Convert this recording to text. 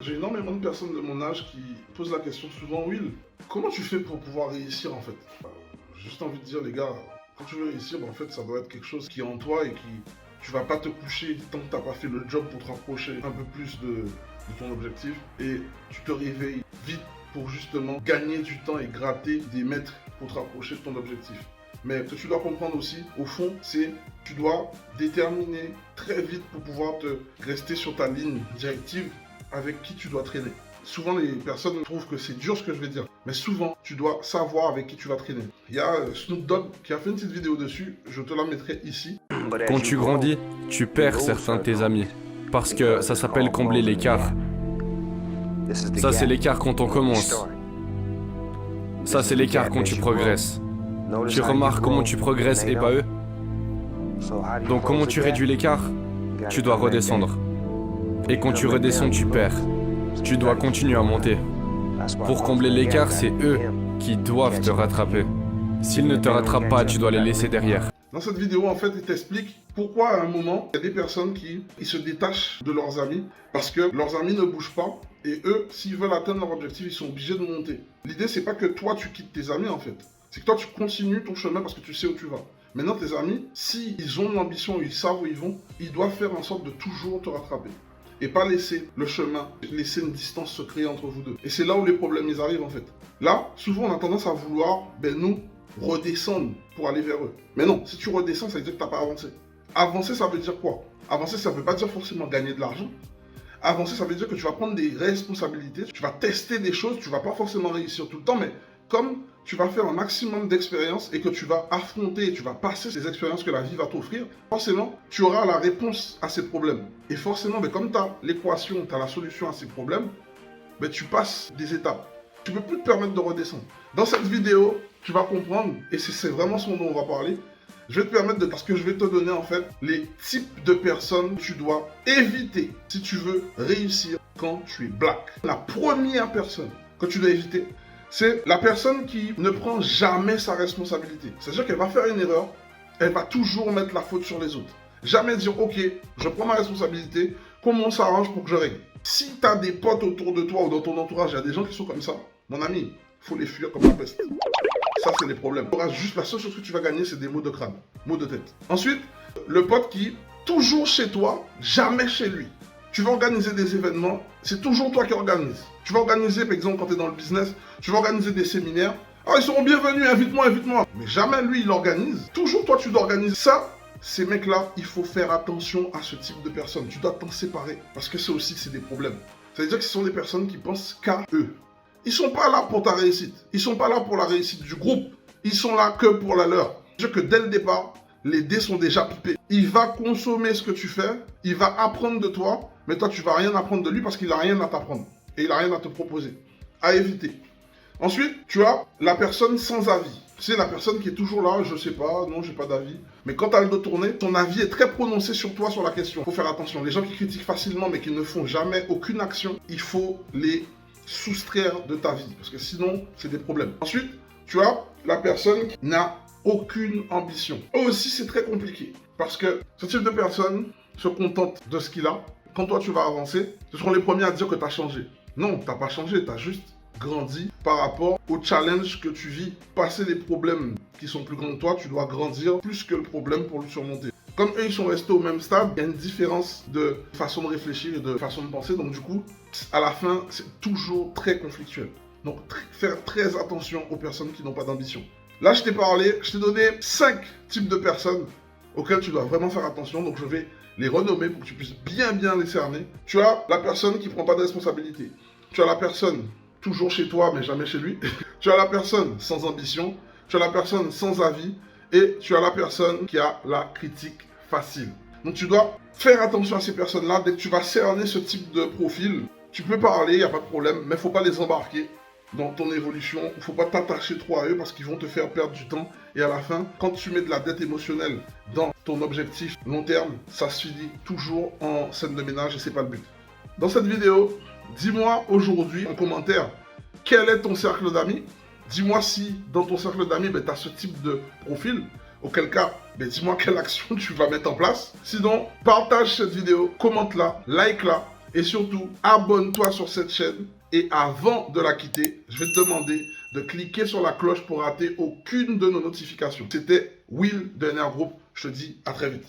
J'ai énormément de personnes de mon âge qui posent la question souvent, Will, comment tu fais pour pouvoir réussir en fait? J'ai juste envie de dire, les gars, quand tu veux réussir, en fait, ça doit être quelque chose qui est en toi et qui, tu vas pas te coucher tant que t'as pas fait le job pour te rapprocher un peu plus de ton objectif et tu te réveilles vite pour justement gagner du temps et gratter des mètres pour te rapprocher de ton objectif. Mais ce que tu dois comprendre aussi, au fond, c'est tu dois déterminer très vite pour pouvoir te rester sur ta ligne directive avec qui tu dois traîner. Souvent, les personnes trouvent que c'est dur ce que je vais dire, mais souvent, tu dois savoir avec qui tu vas traîner. Il y a Snoop Dogg qui a fait une petite vidéo dessus, je te la mettrai ici. Quand tu grandis, tu perds certains de tes amis, parce que ça s'appelle combler l'écart. Ça, c'est l'écart quand on commence. Ça, c'est l'écart quand tu progresses. Tu remarques comment tu progresses et pas eux. Donc comment tu réduis l'écart? Tu dois redescendre. Et quand tu redescends, tu perds. Tu dois continuer à monter. Pour combler l'écart, c'est eux qui doivent te rattraper. S'ils ne te rattrapent pas, tu dois les laisser derrière. Dans cette vidéo, en fait, il t'explique pourquoi à un moment, il y a des personnes qui se détachent de leurs amis parce que leurs amis ne bougent pas et eux, s'ils veulent atteindre leur objectif, ils sont obligés de monter. L'idée, c'est pas que toi, tu quittes tes amis, en fait. C'est que toi, tu continues ton chemin parce que tu sais où tu vas. Maintenant, tes amis, s'ils ont l'ambition, ils savent où ils vont, ils doivent faire en sorte de toujours te rattraper. Et pas laisser le chemin, laisser une distance se créer entre vous deux. Et c'est là où les problèmes ils arrivent en fait. Là, souvent on a tendance à vouloir, nous, redescendre pour aller vers eux. Mais non, si tu redescends, ça veut dire que tu n'as pas avancé. Avancer, ça veut dire quoi? Avancer, ça ne veut pas dire forcément gagner de l'argent. Avancer, ça veut dire que tu vas prendre des responsabilités, tu vas tester des choses, tu vas pas forcément réussir tout le temps, mais comme tu vas faire un maximum d'expériences et que tu vas affronter et tu vas passer ces expériences que la vie va t'offrir, forcément, tu auras la réponse à ces problèmes. Et forcément, comme tu as l'équation, tu as la solution à ces problèmes, tu passes des étapes. Tu ne peux plus te permettre de redescendre. Dans cette vidéo, tu vas comprendre, et c'est vraiment ce dont on va parler, je vais te permettre parce que je vais te donner en fait les types de personnes que tu dois éviter si tu veux réussir quand tu es black. La première personne que tu dois éviter, c'est la personne qui ne prend jamais sa responsabilité. C'est-à-dire qu'elle va faire une erreur, elle va toujours mettre la faute sur les autres. Jamais dire, ok, je prends ma responsabilité, comment on s'arrange pour que je règle. Si tu as des potes autour de toi ou dans ton entourage, il y a des gens qui sont comme ça, mon ami, il faut les fuir comme la peste. Ça, c'est les problèmes. Juste la seule chose que tu vas gagner, c'est des maux de crâne, maux de tête. Ensuite, le pote qui, toujours chez toi, jamais chez lui. Tu vas organiser des événements, c'est toujours toi qui organises. Tu vas organiser, par exemple, quand tu es dans le business, tu vas organiser des séminaires. Ah, ils seront bienvenus, invite-moi, invite-moi. Mais jamais lui, il organise. Toujours toi, tu dois organiser ça. Ces mecs-là, il faut faire attention à ce type de personnes. Tu dois t'en séparer. Parce que ça aussi, c'est des problèmes. Ça veut dire que ce sont des personnes qui pensent qu'à eux. Ils sont pas là pour ta réussite. Ils sont pas là pour la réussite du groupe. Ils sont là que pour la leur. C'est-à-dire que dès le départ, les dés sont déjà pipés. Il va consommer ce que tu fais. Il va apprendre de toi. Mais toi, tu vas rien apprendre de lui parce qu'il n'a rien à t'apprendre. Et il n'a rien à te proposer. À éviter. Ensuite, tu as la personne sans avis. C'est la personne qui est toujours là, je sais pas, non, j'ai pas d'avis. Mais quand tu as le dos tourné, ton avis est très prononcé sur toi, sur la question. Il faut faire attention. Les gens qui critiquent facilement mais qui ne font jamais aucune action, il faut les soustraire de ta vie. Parce que sinon, c'est des problèmes. Ensuite, tu as la personne qui n'a aucune ambition. Eux aussi, c'est très compliqué. Parce que ce type de personne se contente de ce qu'il a. Quand toi, tu vas avancer, ce seront les premiers à dire que tu as changé. Non, tu n'as pas changé, tu as juste grandi par rapport au challenge que tu vis. Passer les problèmes qui sont plus grands que toi, tu dois grandir plus que le problème pour le surmonter. Comme eux, ils sont restés au même stade, il y a une différence de façon de réfléchir et de façon de penser. Donc du coup, à la fin, c'est toujours très conflictuel. Donc faire très attention aux personnes qui n'ont pas d'ambition. Là, je t'ai parlé, je t'ai donné 5 types de personnes auxquelles tu dois vraiment faire attention. Donc je vais les renommer pour que tu puisses bien les cerner. Tu as la personne qui ne prend pas de responsabilité. Tu as la personne toujours chez toi mais jamais chez lui. Tu as la personne sans ambition. Tu as la personne sans avis. Et tu as la personne qui a la critique facile. Donc tu dois faire attention à ces personnes-là. Dès que tu vas cerner ce type de profil, tu peux parler, il n'y a pas de problème, mais il ne faut pas les embarquer dans ton évolution. Il ne faut pas t'attacher trop à eux parce qu'ils vont te faire perdre du temps. Et à la fin, quand tu mets de la dette émotionnelle dans ton objectif long terme, ça se finit toujours en scène de ménage et c'est pas le but. Dans cette vidéo, dis-moi aujourd'hui en commentaire quel est ton cercle d'amis. Dis-moi si dans ton cercle d'amis, tu as ce type de profil. Auquel cas, dis-moi quelle action tu vas mettre en place. Sinon, partage cette vidéo, commente-la, like-la Et surtout, abonne-toi sur cette chaîne. Et avant de la quitter, je vais te demander de cliquer sur la cloche pour rater aucune de nos notifications. C'était Will de NR Group. Je te dis à très vite.